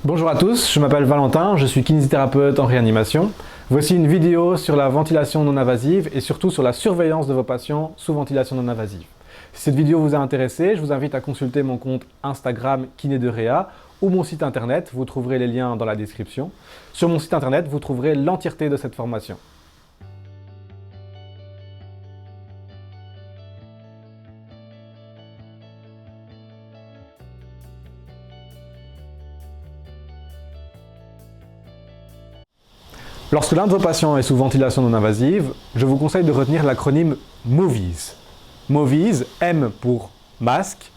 Bonjour à tous, je m'appelle Valentin, je suis kinésithérapeute en réanimation. Voici une vidéo sur la ventilation non invasive et surtout sur la surveillance de vos patients sous ventilation non invasive. Si cette vidéo vous a intéressé, je vous invite à consulter mon compte Instagram Kiné de Réa ou mon site internet, vous trouverez les liens dans la description. Sur mon site internet, vous trouverez l'entièreté de cette formation. Lorsque l'un de vos patients est sous ventilation non invasive, je vous conseille de retenir l'acronyme MOVIES. MOVIES, M pour masque,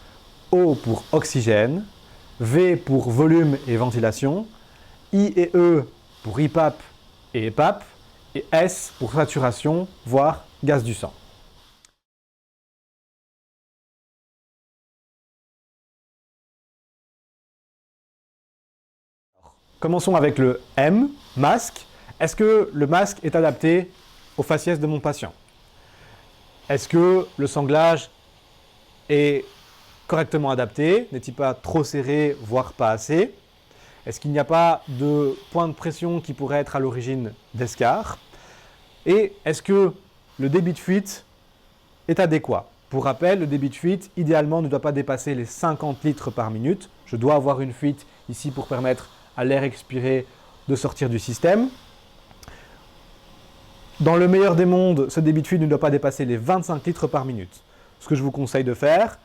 O pour oxygène, V pour volume et ventilation, I et E pour IPAP et EPAP, et S pour saturation, voire gaz du sang. Commençons avec le M, masque. Est-ce que le masque est adapté au faciès de mon patient? Est-ce que le sanglage est correctement adapté? N'est-il pas trop serré, voire pas assez? Est-ce qu'il n'y a pas de point de pression qui pourrait être à l'origine d'escarres? Et est-ce que le débit de fuite est adéquat? Pour rappel, le débit de fuite, idéalement, ne doit pas dépasser les 50 litres par minute. Je dois avoir une fuite ici pour permettre à l'air expiré de sortir du système. Dans le meilleur des mondes, ce débit de fuite ne doit pas dépasser les 25 litres par minute. Ce que je vous conseille de faire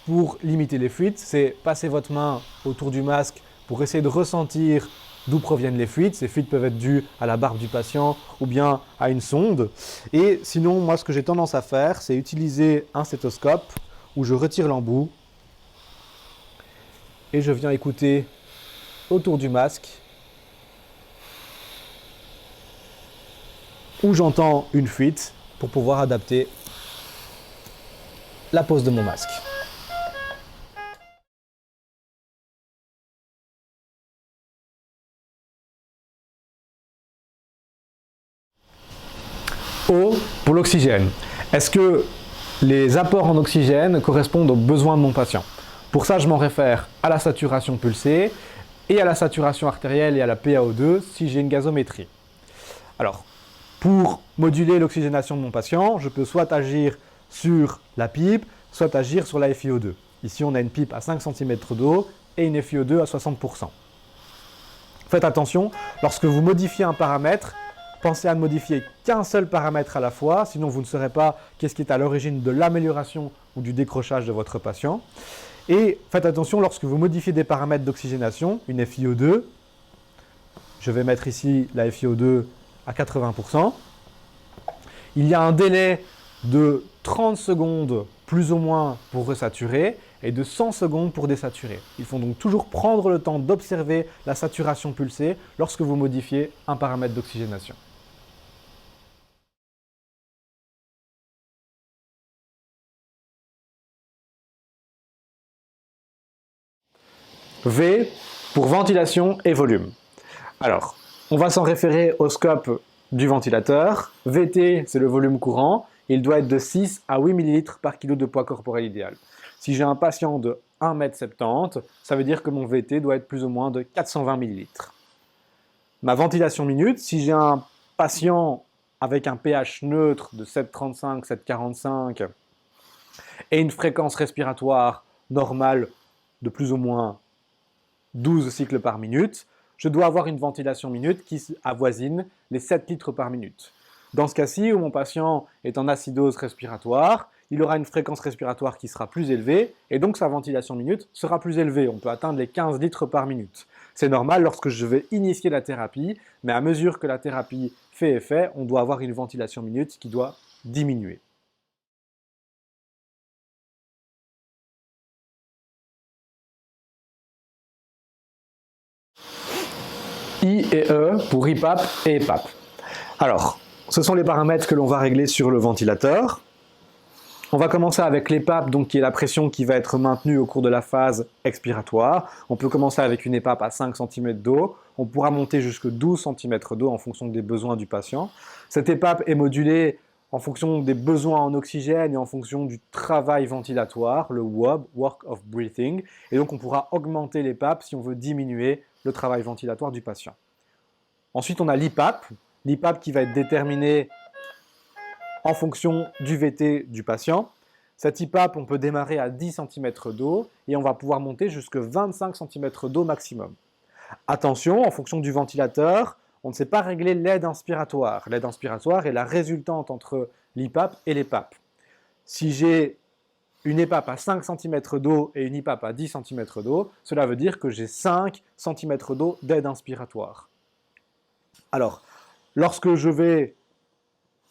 pour limiter les fuites, c'est passer votre main autour du masque pour essayer de ressentir d'où proviennent les fuites. Ces fuites peuvent être dues à la barbe du patient ou bien à une sonde. Et sinon, moi, ce que j'ai tendance à faire, c'est utiliser un stéthoscope où je retire l'embout et je viens écouter autour du masque où j'entends une fuite pour pouvoir adapter la pose de mon masque. O pour l'oxygène. Est-ce que les apports en oxygène correspondent aux besoins de mon patient? Pour ça, je m'en réfère à la saturation pulsée et à la saturation artérielle et à la PaO2 si j'ai une gazométrie. Alors, pour moduler l'oxygénation de mon patient, je peux soit agir sur la pipe, soit agir sur la FiO2. Ici, on a une pipe à 5 cm d'eau et une FiO2 à 60%. Faites attention, lorsque vous modifiez un paramètre, pensez à ne modifier qu'un seul paramètre à la fois, sinon vous ne saurez pas qu'est-ce qui est à l'origine de l'amélioration ou du décrochage de votre patient. Et faites attention lorsque vous modifiez des paramètres d'oxygénation, une FiO2, je vais mettre ici la FiO2 à 80%. Il y a un délai de 30 secondes plus ou moins pour resaturer et de 100 secondes pour désaturer. Il faut donc toujours prendre le temps d'observer la saturation pulsée lorsque vous modifiez un paramètre d'oxygénation. V pour ventilation et volume. Alors, on va s'en référer au scope du ventilateur. VT, c'est le volume courant. Il doit être de 6 à 8 ml par kilo de poids corporel idéal. Si j'ai un patient de 1,70 m, ça veut dire que mon VT doit être plus ou moins de 420 ml. Ma ventilation minute, si j'ai un patient avec un pH neutre de 7,35, 7,45 et une fréquence respiratoire normale de plus ou moins 12 cycles par minute, je dois avoir une ventilation minute qui avoisine les 7 litres par minute. Dans ce cas-ci, où mon patient est en acidose respiratoire, il aura une fréquence respiratoire qui sera plus élevée et donc sa ventilation minute sera plus élevée. On peut atteindre les 15 litres par minute. C'est normal lorsque je vais initier la thérapie, mais à mesure que la thérapie fait effet, on doit avoir une ventilation minute qui doit diminuer. I et E pour IPAP et EPAP. Alors, ce sont les paramètres que l'on va régler sur le ventilateur. On va commencer avec l'EPAP, donc qui est la pression qui va être maintenue au cours de la phase expiratoire. On peut commencer avec une EPAP à 5 cm d'eau. On pourra monter jusqu'à 12 cm d'eau en fonction des besoins du patient. Cette EPAP est modulée en fonction des besoins en oxygène et en fonction du travail ventilatoire, le WOB, Work of Breathing. Et donc on pourra augmenter l'EPAP si on veut diminuer le travail ventilatoire du patient. Ensuite, on a l'IPAP. L'IPAP qui va être déterminé en fonction du VT du patient. Cette IPAP, on peut démarrer à 10 cm d'eau et on va pouvoir monter jusqu'à 25 cm d'eau maximum. Attention, en fonction du ventilateur, on ne sait pas régler l'aide inspiratoire. L'aide inspiratoire est la résultante entre l'IPAP et l'EPAP. Si j'ai une EPAP à 5 cm d'eau et une IPAP à 10 cm d'eau, cela veut dire que j'ai 5 cm d'eau d'aide inspiratoire. Alors, lorsque je vais,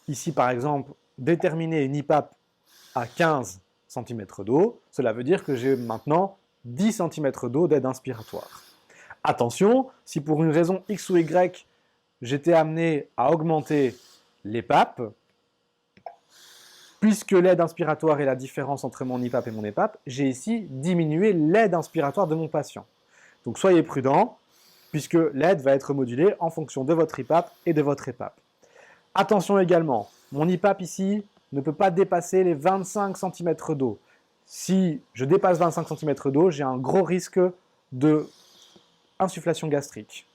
ici par exemple, déterminer une IPAP à 15 cm d'eau, cela veut dire que j'ai maintenant 10 cm d'eau d'aide inspiratoire. Attention, si pour une raison X ou Y, j'étais amené à augmenter l'EPAP, puisque l'aide inspiratoire est la différence entre mon IPAP et mon EPAP, j'ai ici diminué l'aide inspiratoire de mon patient. Donc soyez prudents, puisque l'aide va être modulée en fonction de votre IPAP et de votre EPAP. Attention également, mon IPAP ici ne peut pas dépasser les 25 cm d'eau. Si je dépasse 25 cm d'eau, j'ai un gros risque de insufflation gastrique.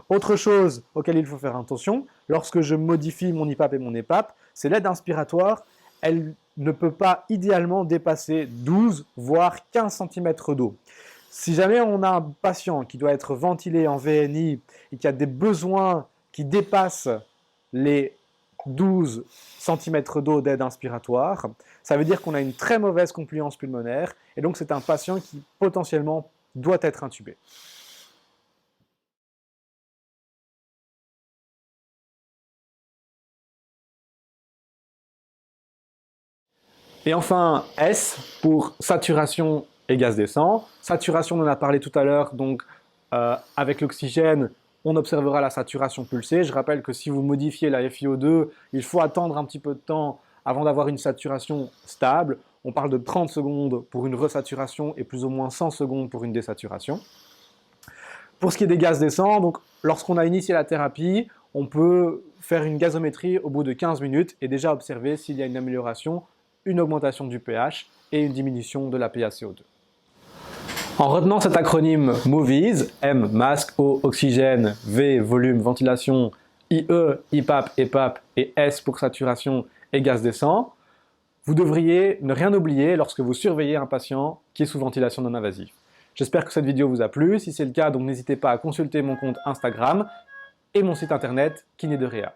Autre chose auquel il faut faire attention, lorsque je modifie mon IPAP et mon EPAP, c'est l'aide inspiratoire, elle ne peut pas idéalement dépasser 12 voire 15 cm d'eau. Si jamais on a un patient qui doit être ventilé en VNI et qui a des besoins qui dépassent les 12 cm d'eau d'aide inspiratoire, ça veut dire qu'on a une très mauvaise compliance pulmonaire et donc c'est un patient qui potentiellement doit être intubé. Et enfin, S pour saturation et gaz descend. Saturation, on en a parlé tout à l'heure, donc avec l'oxygène, on observera la saturation pulsée. Je rappelle que si vous modifiez la FiO2, il faut attendre un petit peu de temps avant d'avoir une saturation stable. On parle de 30 secondes pour une resaturation et plus ou moins 100 secondes pour une désaturation. Pour ce qui est des gaz descend, donc lorsqu'on a initié la thérapie, on peut faire une gazométrie au bout de 15 minutes et déjà observer s'il y a une amélioration, une augmentation du pH et une diminution de la PaCO2. En retenant cet acronyme MOVIES, M, masque, O, oxygène, V, volume, ventilation, IE, IPAP, EPAP et S pour saturation et gaz descend, vous devriez ne rien oublier lorsque vous surveillez un patient qui est sous ventilation non invasive. J'espère que cette vidéo vous a plu. Si c'est le cas, donc n'hésitez pas à consulter mon compte Instagram et mon site internet Kiné de Réa.